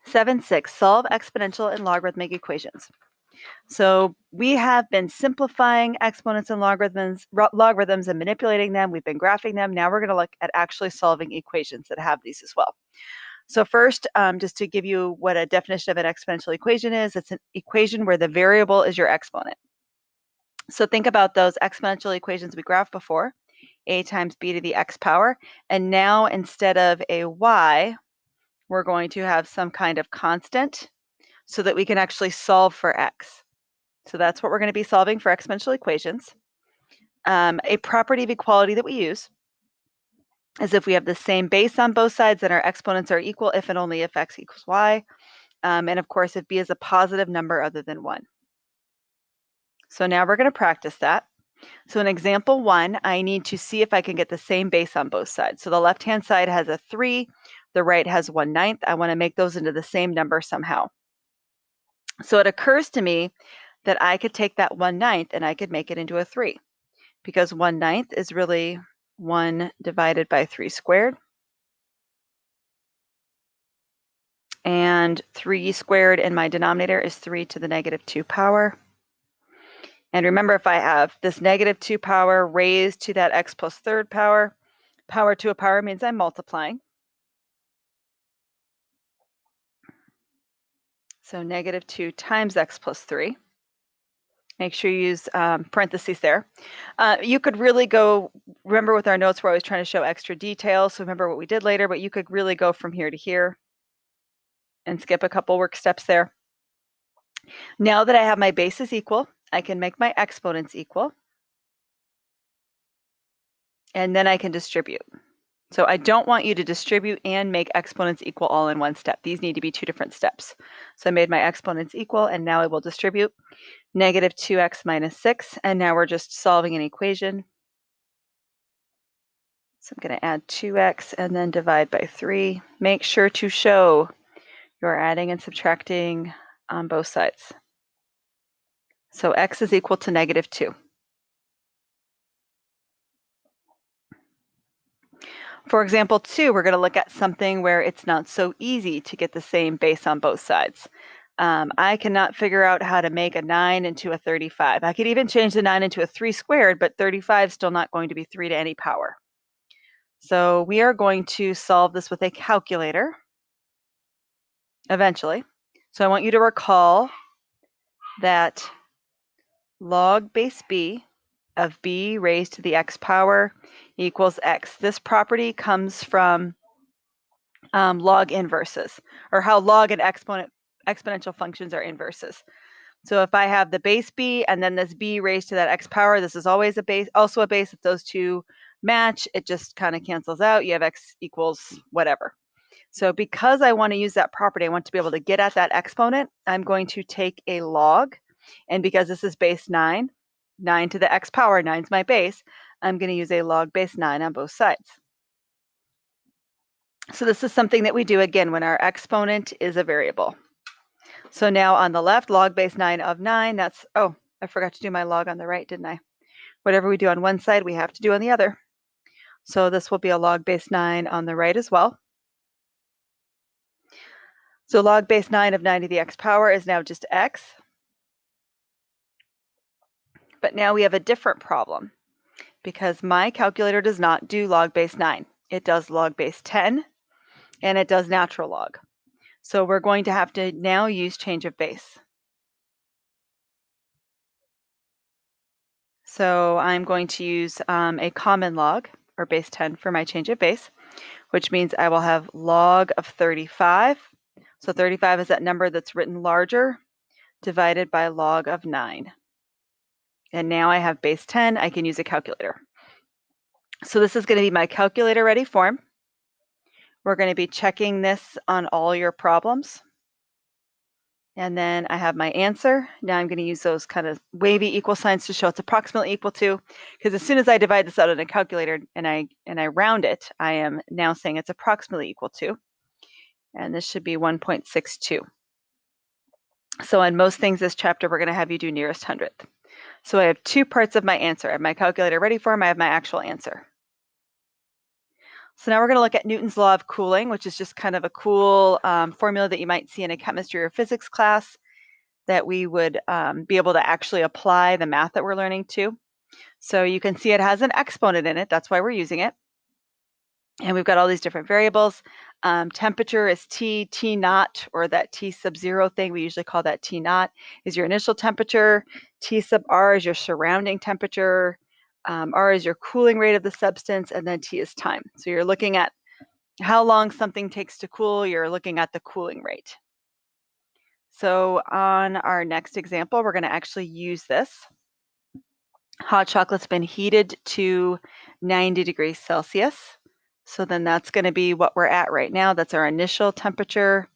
7.6, solve exponential and logarithmic equations. So we have been simplifying exponents and logarithms and manipulating them. We've been graphing them. Now we're going to look at actually solving equations that have these as well. So first, just to give you what a definition of an exponential equation is, it's an equation where the variable is your exponent. So think about those exponential equations we graphed before, a times b to the x power. And now instead of a y, we're going to have some kind of constant so that we can actually solve for x. So that's what we're going to be solving for exponential equations. A property of equality that we use is if we have the same base on both sides, then our exponents are equal if and only if x equals y. And of course, if b is a positive number other than 1. So now we're going to practice that. So in example 1, I need to see if I can get the same base on both sides. So the left-hand side has a 3, the right has 1/9. I want to make those into the same number somehow. So it occurs to me that I could take that 1/9 and I could make it into a 3, because 1/9 is really 1 divided by 3 squared. And 3 squared in my denominator is 3 to the negative 2 power. And remember, if I have this negative 2 power raised to that x plus third power, power to a power means I'm multiplying. So negative 2 times x plus 3. Make sure you use parentheses there. You could really go, remember with our notes, we're always trying to show extra details. So remember what we did later, but you could really go from here to here and skip a couple work steps there. Now that I have my bases equal, I can make my exponents equal. And then I can distribute. So I don't want you to distribute and make exponents equal all in one step. These need to be 2 different steps. So I made my exponents equal, and now I will distribute negative 2x minus 6. And now we're just solving an equation. So I'm going to add 2x and then divide by 3. Make sure to show you're adding and subtracting on both sides. So x is equal to negative 2. For example 2, we're going to look at something where it's not so easy to get the same base on both sides. I cannot figure out how to make a 9 into a 35. I could even change the 9 into a 3 squared, but 35 is still not going to be 3 to any power. So we are going to solve this with a calculator eventually. So I want you to recall that log base b of b raised to the x power equals x. This property comes from log inverses, or how log and exponential functions are inverses. So if I have the base b and then this b raised to that x power, this is always a base, also a base. If those two match, it just kind of cancels out. You have x equals whatever. So because I want to use that property, I want to be able to get at that exponent, I'm going to take a log. And because this is base 9, 9 to the x power, 9 is my base, I'm going to use a log base 9 on both sides. So this is something that we do again when our exponent is a variable. So now on the left, log base 9 of 9, that's, oh, I forgot to do my log on the right, didn't I? Whatever we do on one side, we have to do on the other. So this will be a log base 9 on the right as well. So log base 9 of 9 to the x power is now just x. But now we have a different problem because my calculator does not do log base 9. It does log base 10 and it does natural log. So we're going to have to now use change of base. So I'm going to use a common log, or base 10, for my change of base, which means I will have log of 35. So 35 is that number that's written larger, divided by log of 9. And now I have base 10, I can use a calculator. So this is going to be my calculator ready form. We're going to be checking this on all your problems. And then I have my answer. Now I'm going to use those kind of wavy equal signs to show it's approximately equal to, because as soon as I divide this out in a calculator and I round it, I am now saying it's approximately equal to. And this should be 1.62. So on most things this chapter, we're going to have you do nearest hundredth. So I have 2 parts of my answer. I have my calculator ready form, I have my actual answer. So now we're going to look at Newton's law of cooling, which is just kind of a cool formula that you might see in a chemistry or physics class that we would be able to actually apply the math that we're learning to. So you can see it has an exponent in it. That's why we're using it. And we've got all these different variables. Temperature is T naught, or that T sub 0 thing. We usually call that T naught, is your initial temperature. T sub R is your surrounding temperature. R is your cooling rate of the substance, and then T is time. So you're looking at how long something takes to cool. You're looking at the cooling rate. So on our next example, we're going to actually use this. Hot chocolate's been heated to 90 degrees Celsius. So then that's going to be what we're at right now. That's our initial temperature.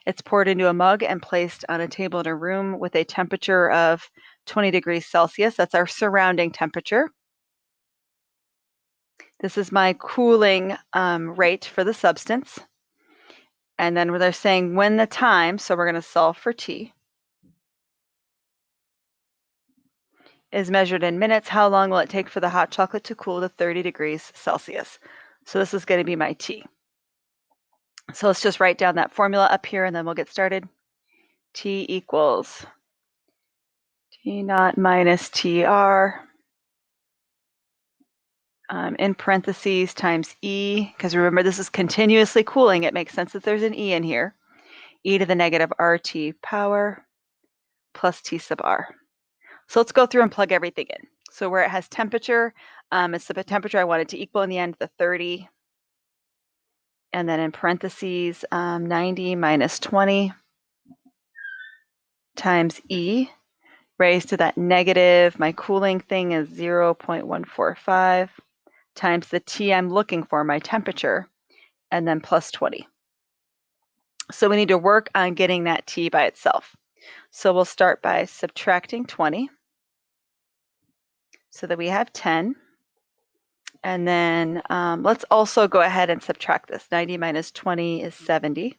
It's poured into a mug and placed on a table in a room with a temperature of 20 degrees Celsius. That's our surrounding temperature. This is my cooling rate for the substance. And then they're saying when the time, so we're going to solve for T, is measured in minutes, how long will it take for the hot chocolate to cool to 30 degrees Celsius? So this is going to be my T. So let's just write down that formula up here and then we'll get started. T equals T naught minus TR in parentheses times E, because remember this is continuously cooling. It makes sense that there's an E in here. E to the negative RT power plus T sub R. So let's go through and plug everything in. So where it has temperature, it's the temperature I want it to equal in the end, the 30. And then in parentheses, 90 minus 20 times E raised to that negative. My cooling thing is 0.145 times the T I'm looking for, my temperature, and then plus 20. So we need to work on getting that T by itself. So we'll start by subtracting 20 so that we have 10. And then let's also go ahead and subtract this. 90 minus 20 is 70.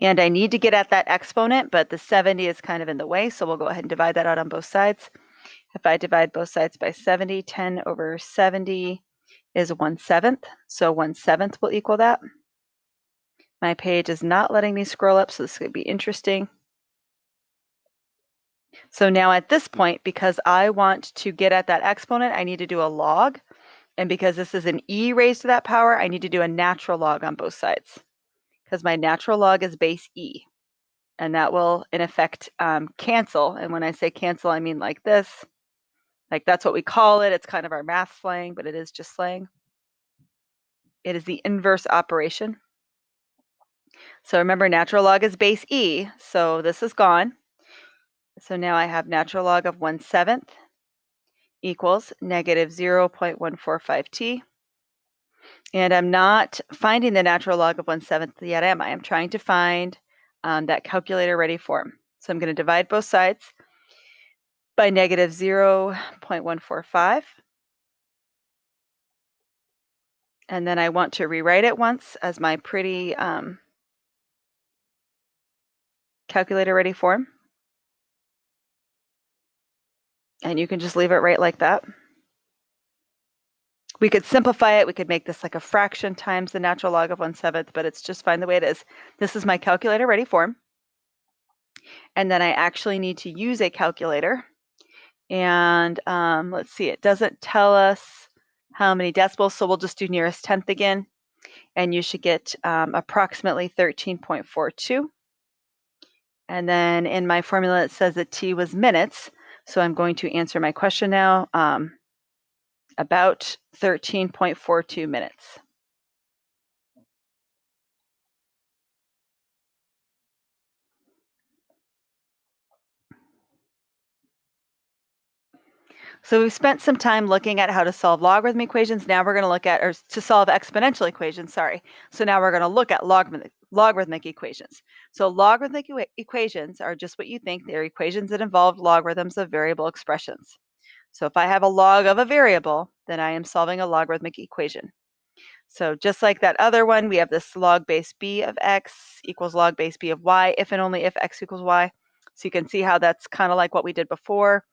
And I need to get at that exponent, but the 70 is kind of in the way, so we'll go ahead and divide that out on both sides. If I divide both sides by 70, 10 over 70 is 1/7, so 1/7 will equal that. My page is not letting me scroll up, so this could be interesting. So now at this point, because I want to get at that exponent, I need to do a log. And because this is an E raised to that power, I need to do a natural log on both sides, because my natural log is base E. And that will, in effect, cancel. And when I say cancel, I mean like this. Like that's what we call it. It's kind of our math slang, but it is just slang. It is the inverse operation. So remember, natural log is base E, so this is gone. So now I have natural log of 1/7 equals negative 0.145t. And I'm not finding the natural log of 1/7 yet, am I? I'm trying to find that calculator-ready form. So I'm going to divide both sides by negative 0.145. And then I want to rewrite it once as my pretty calculator-ready form. And you can just leave it right like that. We could simplify it. We could make this like a fraction times the natural log of 1/7, but it's just fine the way it is. This is my calculator-ready form. And then I actually need to use a calculator. And let's see, it doesn't tell us how many decibels, so we'll just do nearest tenth again. And you should get approximately 13.42. And then in my formula, it says that T was minutes. So I'm going to answer my question now, about 13.42 minutes. So we've spent some time looking at how to solve logarithmic equations. Now we're going to look at, or to solve exponential equations, sorry. So now we're going to look at logarithmic equations. So logarithmic equations are just what you think. They're equations that involve logarithms of variable expressions. So if I have a log of a variable, then I am solving a logarithmic equation. So just like that other one, we have this log base b of x equals log base b of y, if and only if x equals y. So you can see how that's kind of like what we did before.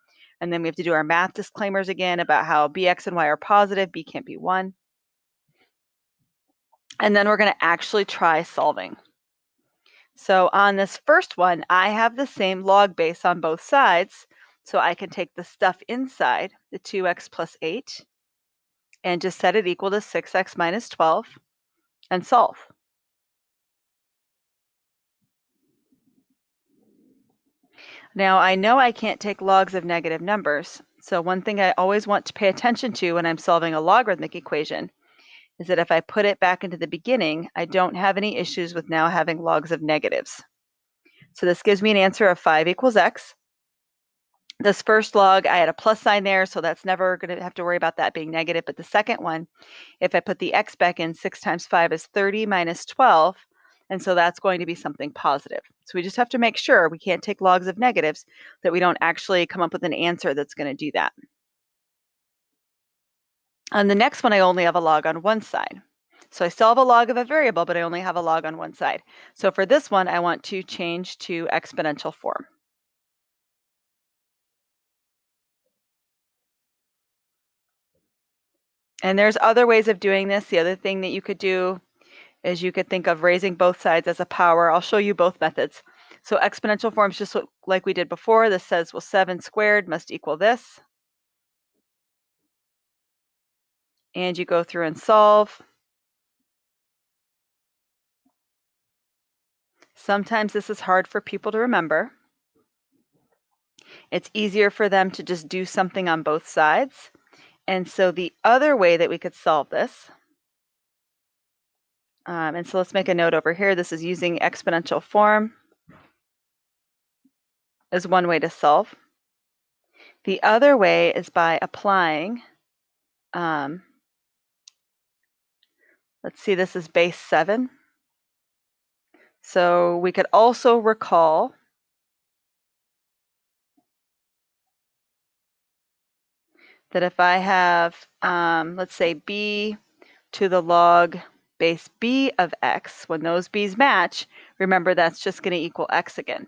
And then we have to do our math disclaimers again about how b, x, and y are positive, b can't be 1. And then we're going to actually try solving. So on this first one, I have the same log base on both sides. So I can take the stuff inside, the 2x plus 8, and just set it equal to 6x minus 12 and solve. Now I know I can't take logs of negative numbers. So one thing I always want to pay attention to when I'm solving a logarithmic equation is that if I put it back into the beginning, I don't have any issues with now having logs of negatives. So this gives me an answer of 5 equals x. This first log, I had a plus sign there, so that's never going to have to worry about that being negative. But the second one, if I put the x back in, 6 times 5 is 30 minus 12. And so that's going to be something positive. So we just have to make sure we can't take logs of negatives, that we don't actually come up with an answer that's going to do that. On the next one, I only have a log on one side. So I still have a log of a variable, but I only have a log on one side. So for this one, I want to change to exponential form. And there's other ways of doing this. The other thing that you could do is you could think of raising both sides as a power. I'll show you both methods. So exponential form is just like we did before. This says, well, 7 squared must equal this. And you go through and solve. Sometimes this is hard for people to remember. It's easier for them to just do something on both sides. And so the other way that we could solve this, and so let's make a note over here. This is using exponential form as one way to solve. The other way is by applying, let's see, this is base 7. So we could also recall that if I have, let's say, b to the log base b of x, when those b's match, remember that's just going to equal x again.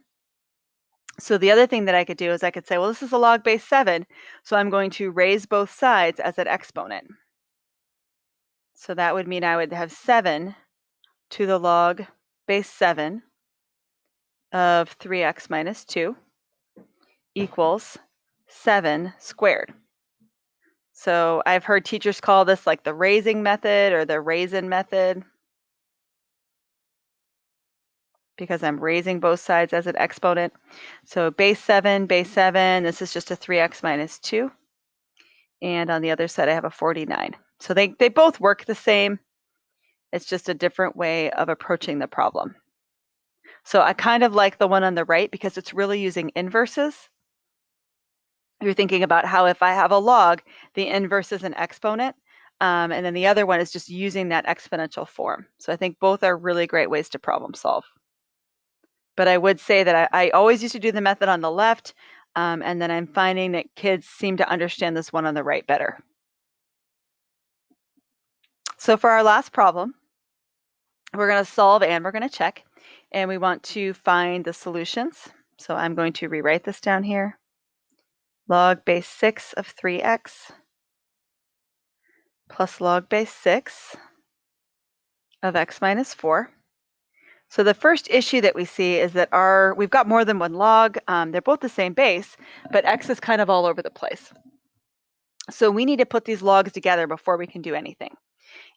So the other thing that I could do is I could say, well, this is a log base 7, so I'm going to raise both sides as an exponent. So that would mean I would have 7 to the log base 7 of 3x minus 2 equals 7 squared. So I've heard teachers call this like the raising method or the raisin method, because I'm raising both sides as an exponent. So base 7, this is just a 3x minus 2. And on the other side, I have a 49. So they both work the same. It's just a different way of approaching the problem. So I kind of like the one on the right because it's really using inverses. You're thinking about how if I have a log, the inverse is an exponent. And then the other one is just using that exponential form. So I think both are really great ways to problem solve. But I would say that I always used to do the method on the left, and then I'm finding that kids seem to understand this one on the right better. So for our last problem, we're going to solve and we're going to check, and we want to find the solutions. So I'm going to rewrite this down here. Log base 6 of 3x plus log base 6 of x minus 4. So the first issue that we see is that we've got more than one log. They're both the same base, but x is kind of all over the place. So we need to put these logs together before we can do anything.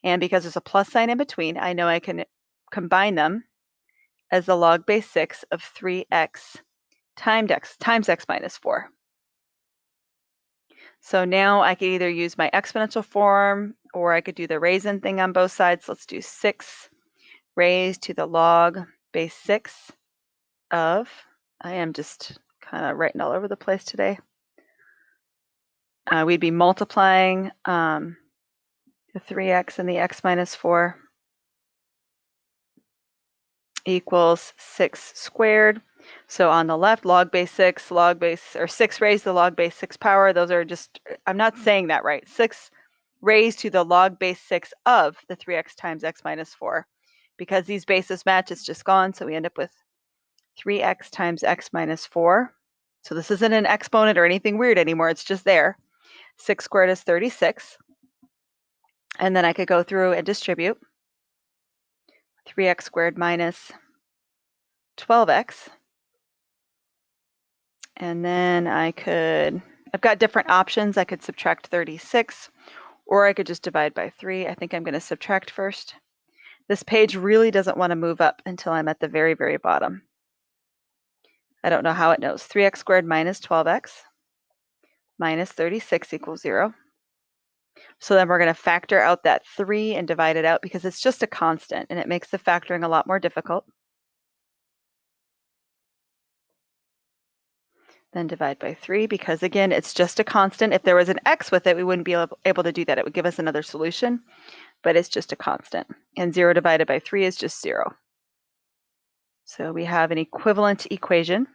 And because there's a plus sign in between, I know I can combine them as the log base 6 of 3x times x minus 4. So now I could either use my exponential form or I could do the raisin thing on both sides. Let's do 6 raised to the log base 6 of, I am just kind of writing all over the place today. We'd be multiplying the 3x and the x minus 4 equals 6 squared. So on the left, log base 6, or 6 raised to the log base 6 power. Those are just, I'm not saying that right. 6 raised to the log base 6 of the 3x times x minus 4. Because these bases match, it's just gone. So we end up with 3x times x minus 4 So this isn't an exponent or anything weird anymore. It's just there. 6 squared is 36. And then I could go through and distribute 3x squared minus 12x. And then I've got different options. I could subtract 36, or I could just divide by 3. I think I'm going to subtract first. This page really doesn't want to move up until I'm at the very, very bottom. I don't know how it knows. 3x squared minus 12x minus 36 equals 0. So then we're going to factor out that 3 and divide it out because it's just a constant, and it makes the factoring a lot more difficult. Then divide by 3 because, again, it's just a constant. If there was an x with it, we wouldn't be able to do that. It would give us another solution, but it's just a constant. And 0 divided by 3 is just 0. So we have an equivalent equation.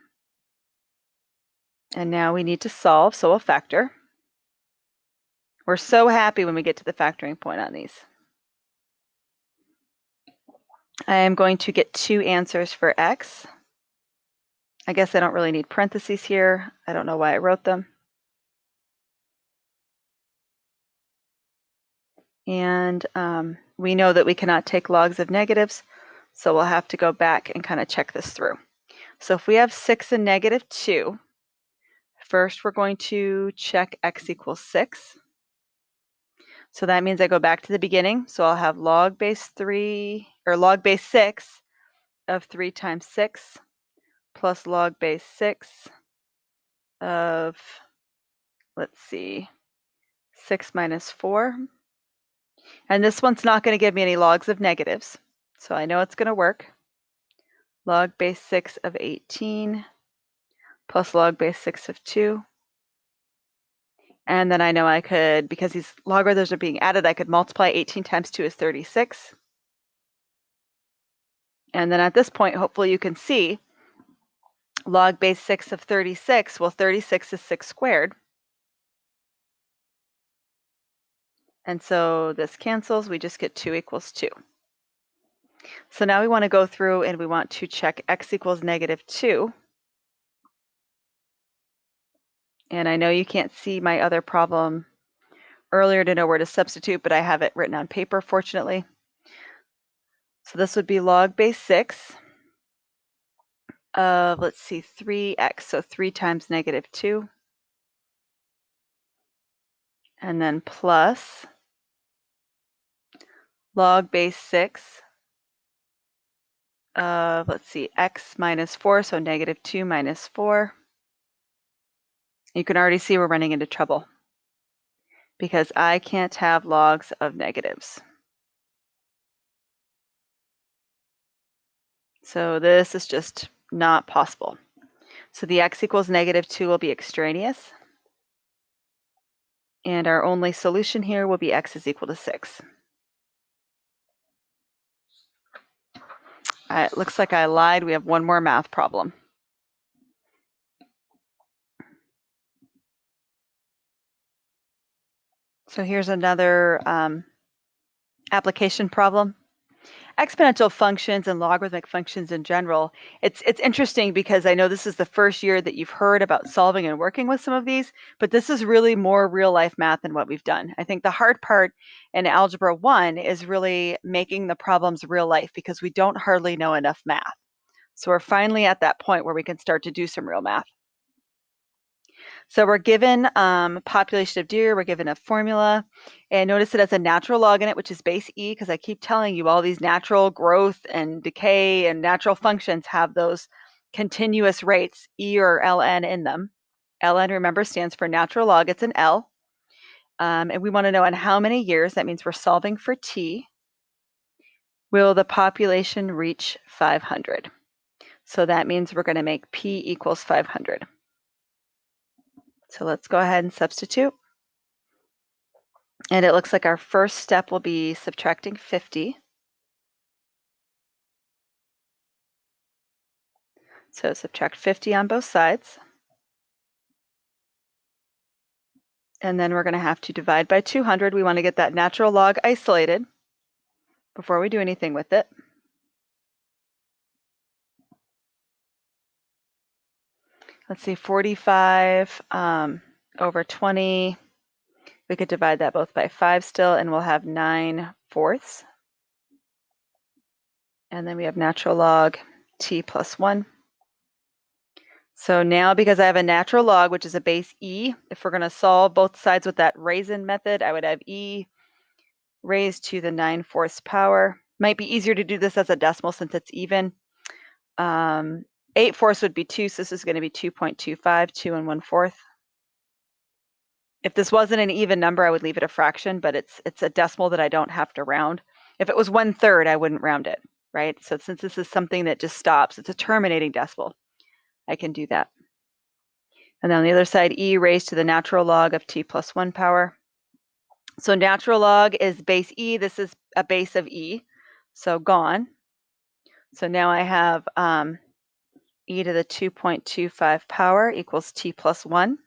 And now we need to solve, so we'll factor. We're so happy when we get to the factoring point on these. I am going to get 2 answers for x. I guess I don't really need parentheses here. I don't know why I wrote them. And we know that we cannot take logs of negatives, so we'll have to go back and kind of check this through. So if we have 6 and negative 2, first we're going to check x equals 6. So that means I go back to the beginning. So I'll have log base 3, or log base 6 of 3 times 6 plus log base 6 of, let's see, 6 minus 4. And this one's not going to give me any logs of negatives, so I know it's going to work. Log base 6 of 18 plus log base 6 of 2. And then I know I could, because these logarithms are being added, I could multiply 18 times 2 is 36. And then at this point, hopefully you can see log base 6 of 36. Well, 36 is 6 squared. And so this cancels. We just get 2 equals 2. So now we want to go through and we want to check x equals negative 2. And I know you can't see my other problem earlier to know where to substitute, but I have it written on paper, fortunately. So this would be log base 6 of, let's see, 3x, so 3 times negative 2. And then plus log base 6 of, let's see, x minus 4, so negative 2 minus 4. You can already see we're running into trouble because I can't have logs of negatives. So this is just not possible. So the x equals negative 2 will be extraneous. And our only solution here will be x is equal to 6. It looks like I lied. We have one more math problem. So here's another application problem. Exponential functions and logarithmic functions in general, it's interesting because I know this is the first year that you've heard about solving and working with some of these, but this is really more real life math than what we've done. I think the hard part in Algebra 1 is really making the problems real life because we don't hardly know enough math. So we're finally at that point where we can start to do some real math. So we're given population of deer, we're given a formula, and notice it has a natural log in it, which is base E, because I keep telling you all these natural growth and decay and natural functions have those continuous rates, E or ln in them. ln, remember, stands for natural log, it's an L. And we want to know in how many years, that means we're solving for T, will the population reach 500. So that means we're going to make P equals 500. So let's go ahead and substitute. And it looks like our first step will be subtracting 50. So subtract 50 on both sides. And then we're going to have to divide by 200. We want to get that natural log isolated before we do anything with it. let's see, 45 over 20. We could divide that both by 5 still, and we'll have 9/4. And then we have natural log t plus 1. So now, because I have a natural log, which is a base e, if we're going to solve both sides with that raisin method, I would have e raised to the 9/4 power. Might be easier to do this as a decimal since it's even. 8/4 would be 2, so this is going to be 2.25, 2 1/4. If this wasn't an even number, I would leave it a fraction, but it's a decimal that I don't have to round. If it was 1/3, I wouldn't round it, right? So since this is something that just stops, it's a terminating decimal, I can do that. And then on the other side, e raised to the natural log of t plus 1 power. So natural log is base e. This is a base of e, so gone. So now I have e to the 2.25 power equals t plus 1.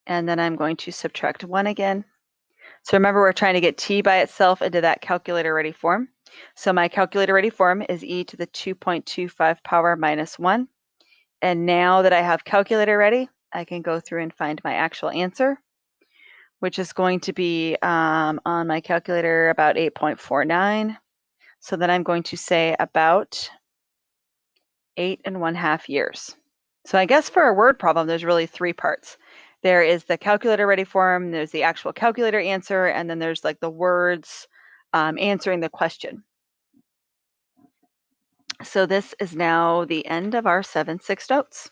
And then I'm going to subtract 1 again. So remember, we're trying to get t by itself into that calculator-ready form. So my calculator-ready form is e to the 2.25 power minus 1. And now that I have calculator ready, I can go through and find my actual answer, which is going to be on my calculator about 8.49. So then I'm going to say about 8.5 years. So I guess for a word problem, there's really 3 parts. There is the calculator ready form, there's the actual calculator answer, and then there's like the words answering the question. So this is now the end of our 7/6 notes.